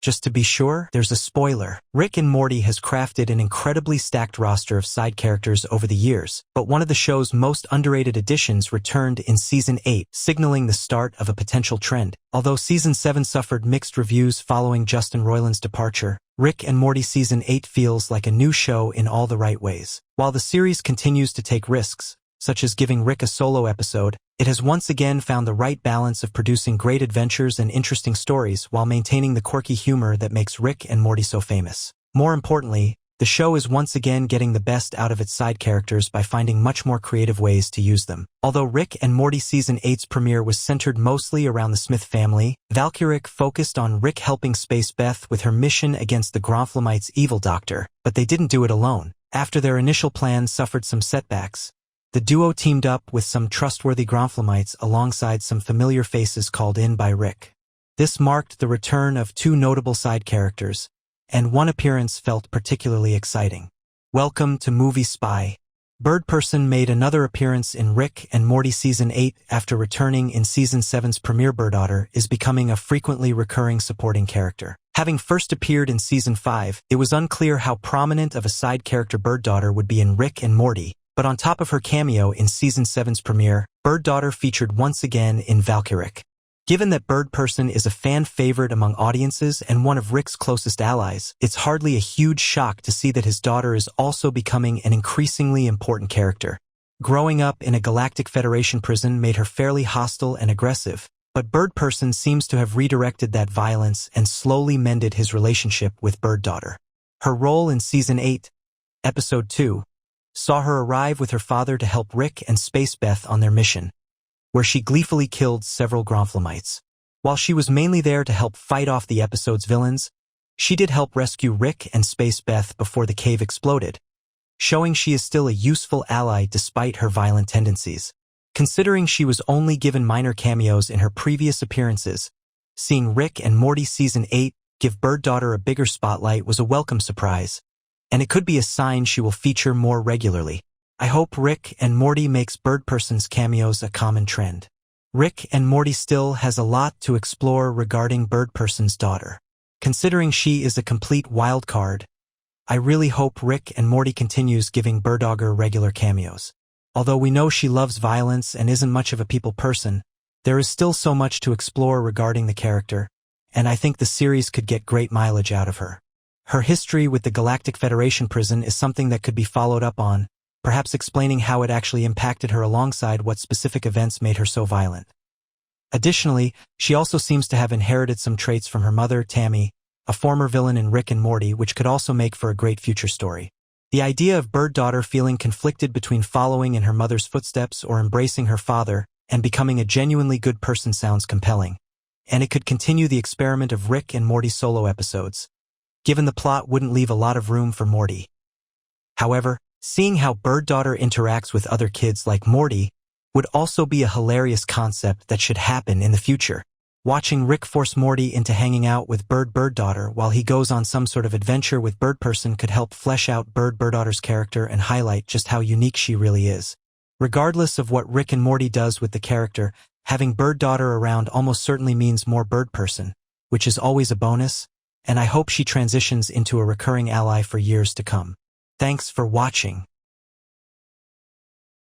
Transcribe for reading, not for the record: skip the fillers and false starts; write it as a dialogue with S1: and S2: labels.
S1: Just to be sure, there's a spoiler. Rick and Morty has crafted an incredibly stacked roster of side characters over the years, but one of the show's most underrated additions returned in Season 8, signaling the start of a potential trend. Although Season 7 suffered mixed reviews following Justin Roiland's departure, Rick and Morty Season 8 feels like a new show in all the right ways. While the series continues to take risks, such as giving Rick a solo episode, it has once again found the right balance of producing great adventures and interesting stories while maintaining the quirky humor that makes Rick and Morty so famous. More importantly, the show is once again getting the best out of its side characters by finding much more creative ways to use them. Although Rick and Morty Season 8's premiere was centered mostly around the Smith family, Valkyrick focused on Rick helping Space Beth with her mission against the Gromflomites' evil doctor, but they didn't do it alone. After their initial plan suffered some setbacks, the duo teamed up with some trustworthy Gromflomites alongside some familiar faces called in by Rick. This marked the return of two notable side characters, and one appearance felt particularly exciting. Welcome to Movie Spy. Birdperson made another appearance in Rick and Morty Season 8 after returning in Season 7's premiere. Birddaughter is becoming a frequently recurring supporting character. Having first appeared in Season 5, it was unclear how prominent of a side character Birddaughter would be in Rick and Morty, but on top of her cameo in Season 7's premiere, Birddaughter featured once again in Valkyrick. Given that Birdperson is a fan favorite among audiences and one of Rick's closest allies, it's hardly a huge shock to see that his daughter is also becoming an increasingly important character. Growing up in a Galactic Federation prison made her fairly hostile and aggressive, but Birdperson seems to have redirected that violence and slowly mended his relationship with Birddaughter. Her role in Season 8, Episode 2, saw her arrive with her father to help Rick and Space Beth on their mission, where she gleefully killed several Gromflomites. While she was mainly there to help fight off the episode's villains, she did help rescue Rick and Space Beth before the cave exploded, showing she is still a useful ally despite her violent tendencies. Considering she was only given minor cameos in her previous appearances, seeing Rick and Morty Season 8 give Birddaughter a bigger spotlight was a welcome surprise, and it could be a sign she will feature more regularly. I hope Rick and Morty makes Birdperson's cameos a common trend. Rick and Morty still has a lot to explore regarding Birdperson's daughter. Considering she is a complete wild card, I really hope Rick and Morty continues giving Birddaughter regular cameos. Although we know she loves violence and isn't much of a people person, there is still so much to explore regarding the character, and I think the series could get great mileage out of her. Her history with the Galactic Federation prison is something that could be followed up on, perhaps explaining how it actually impacted her alongside what specific events made her so violent. Additionally, she also seems to have inherited some traits from her mother, Tammy, a former villain in Rick and Morty, which could also make for a great future story. The idea of Birddaughter feeling conflicted between following in her mother's footsteps or embracing her father and becoming a genuinely good person sounds compelling, and it could continue the experiment of Rick and Morty solo episodes, given the plot wouldn't leave a lot of room for Morty. However, seeing how Birddaughter interacts with other kids like Morty would also be a hilarious concept that should happen in the future. Watching Rick force Morty into hanging out with Birddaughter while he goes on some sort of adventure with Birdperson could help flesh out Birddaughter's character and highlight just how unique she really is. Regardless of what Rick and Morty does with the character, having Birddaughter around almost certainly means more Birdperson, which is always a bonus, and I hope she transitions into a recurring ally for years to come. Thanks for watching.